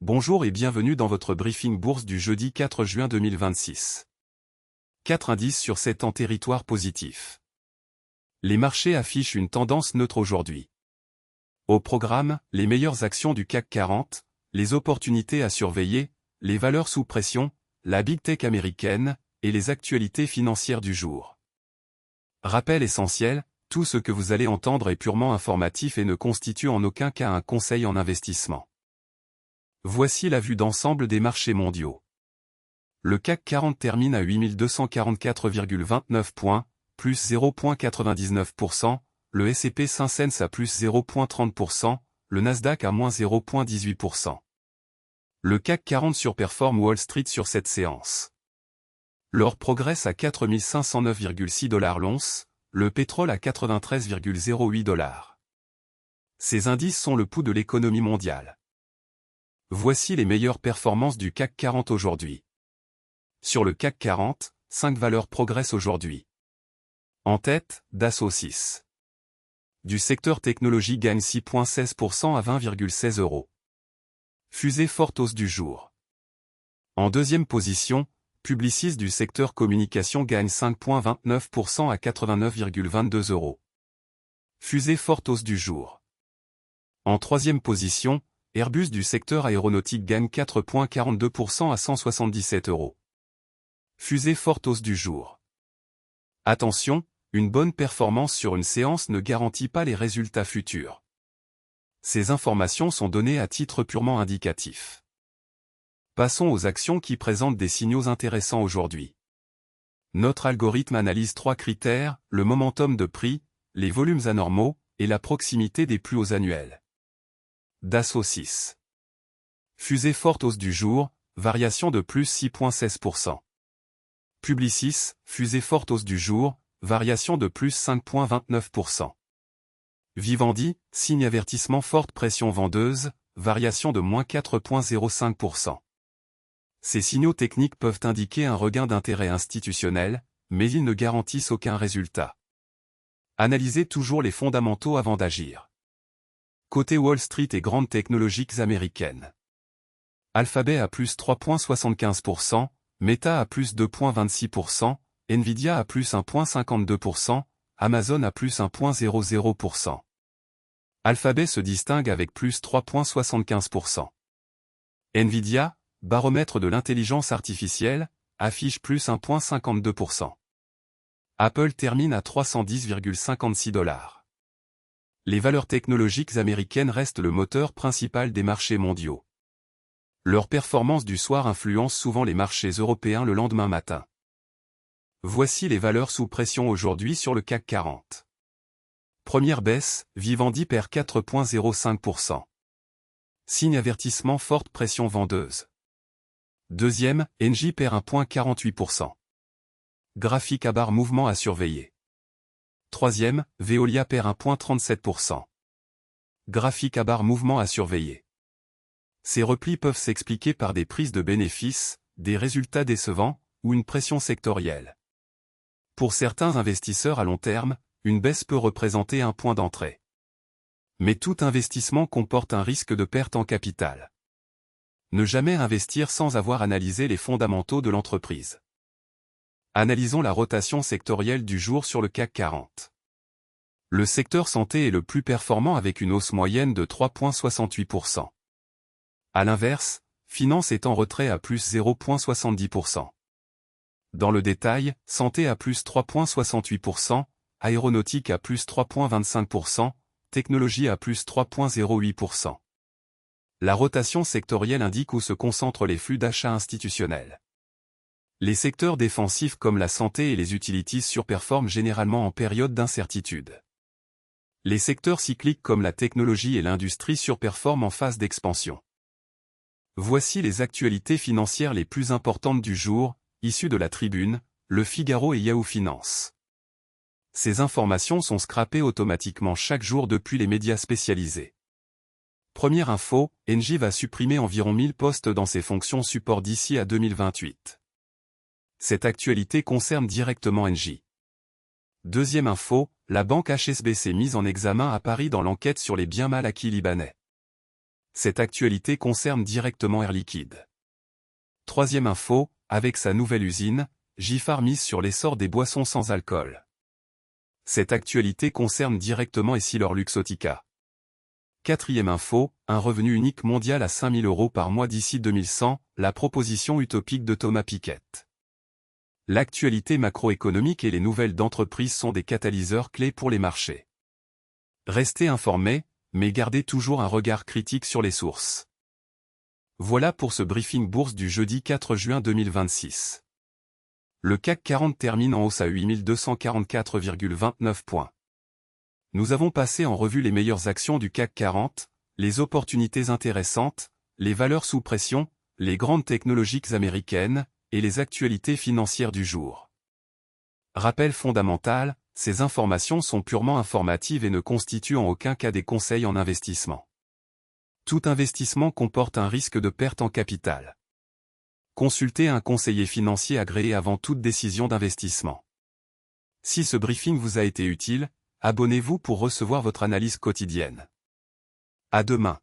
Bonjour et bienvenue dans votre briefing bourse du jeudi 4 juin 2026. 4 indices sur 7 en territoire positif. Les marchés affichent une tendance neutre aujourd'hui. Au programme, les meilleures actions du CAC 40, les opportunités à surveiller, les valeurs sous pression, la Big Tech américaine, et les actualités financières du jour. Rappel essentiel, tout ce que vous allez entendre est purement informatif et ne constitue en aucun cas un conseil en investissement. Voici la vue d'ensemble des marchés mondiaux. Le CAC 40 termine à 8244,29 points, plus 0,99%, le S&P 500 à plus 0,30%, le Nasdaq à moins 0,18%. Le CAC 40 surperforme Wall Street sur cette séance. L'or progresse à 4509,6 $ l'once, le pétrole à 93,08 $. Ces indices sont le pouls de l'économie mondiale. Voici les meilleures performances du CAC 40 aujourd'hui. Sur le CAC 40, 5 valeurs progressent aujourd'hui. En tête, Dassault 6. Du secteur technologie gagne 6,16% à 20,16 €. Fusée forte hausse du jour. En deuxième position, Publicis du secteur communication gagne 5,29% à 89,22 €. Fusée forte hausse du jour. En troisième position, Airbus du secteur aéronautique gagne 4,42% à 177 €. Fusée forte hausse du jour. Attention, une bonne performance sur une séance ne garantit pas les résultats futurs. Ces informations sont données à titre purement indicatif. Passons aux actions qui présentent des signaux intéressants aujourd'hui. Notre algorithme analyse 3 critères, le momentum de prix, les volumes anormaux, et la proximité des plus hauts annuels. Dassault 6. Fusée forte hausse du jour, variation de plus 6,16%. Publicis, fusée forte hausse du jour, variation de plus 5,29%. Vivendi, signe avertissement forte pression vendeuse, variation de moins 4,05%. Ces signaux techniques peuvent indiquer un regain d'intérêt institutionnel, mais ils ne garantissent aucun résultat. Analysez toujours les fondamentaux avant d'agir. Côté Wall Street et grandes technologiques américaines. Alphabet à plus 3,75%, Meta à plus 2,26%, Nvidia à plus 1,52%, Amazon à plus 1,00%. Alphabet se distingue avec plus 3,75%. Nvidia, baromètre de l'intelligence artificielle, affiche plus 1,52%. Apple termine à 310,56 $. Les valeurs technologiques américaines restent le moteur principal des marchés mondiaux. Leur performance du soir influence souvent les marchés européens le lendemain matin. Voici les valeurs sous pression aujourd'hui sur le CAC 40. Première baisse, Vivendi perd 4,05%. Signe avertissement forte pression vendeuse. Deuxième, Engie perd 1,48%. Graphique à barre mouvement à surveiller. Troisième, Veolia perd 1,37%. Graphique à barre mouvement à surveiller. Ces replis peuvent s'expliquer par des prises de bénéfices, des résultats décevants, ou une pression sectorielle. Pour certains investisseurs à long terme, une baisse peut représenter un point d'entrée. Mais tout investissement comporte un risque de perte en capital. Ne jamais investir sans avoir analysé les fondamentaux de l'entreprise. Analysons la rotation sectorielle du jour sur le CAC 40. Le secteur santé est le plus performant avec une hausse moyenne de 3,68%. À l'inverse, finance est en retrait à plus 0,70%. Dans le détail, santé à plus 3,68%, aéronautique à plus 3,25%, technologie à plus 3,08%. La rotation sectorielle indique où se concentrent les flux d'achat institutionnels. Les secteurs défensifs comme la santé et les utilities surperforment généralement en période d'incertitude. Les secteurs cycliques comme la technologie et l'industrie surperforment en phase d'expansion. Voici les actualités financières les plus importantes du jour, issues de la Tribune, Le Figaro et Yahoo Finance. Ces informations sont scrapées automatiquement chaque jour depuis les médias spécialisés. Première info, Engie va supprimer environ 1000 postes dans ses fonctions support d'ici à 2028. Cette actualité concerne directement Engie. Deuxième info, la banque HSBC mise en examen à Paris dans l'enquête sur les biens mal acquis libanais. Cette actualité concerne directement Air Liquide. Troisième info, avec sa nouvelle usine, Giffard mise sur l'essor des boissons sans alcool. Cette actualité concerne directement EssilorLuxottica. Quatrième info, un revenu unique mondial à 5 000 € par mois d'ici 2100, la proposition utopique de Thomas Piketty. L'actualité macroéconomique et les nouvelles d'entreprise sont des catalyseurs clés pour les marchés. Restez informés, mais gardez toujours un regard critique sur les sources. Voilà pour ce briefing bourse du jeudi 4 juin 2026. Le CAC 40 termine en hausse à 8244,29 points. Nous avons passé en revue les meilleures actions du CAC 40, les opportunités intéressantes, les valeurs sous pression, les grandes technologiques américaines, et les actualités financières du jour. Rappel fondamental, ces informations sont purement informatives et ne constituent en aucun cas des conseils en investissement. Tout investissement comporte un risque de perte en capital. Consultez un conseiller financier agréé avant toute décision d'investissement. Si ce briefing vous a été utile, abonnez-vous pour recevoir votre analyse quotidienne. À demain.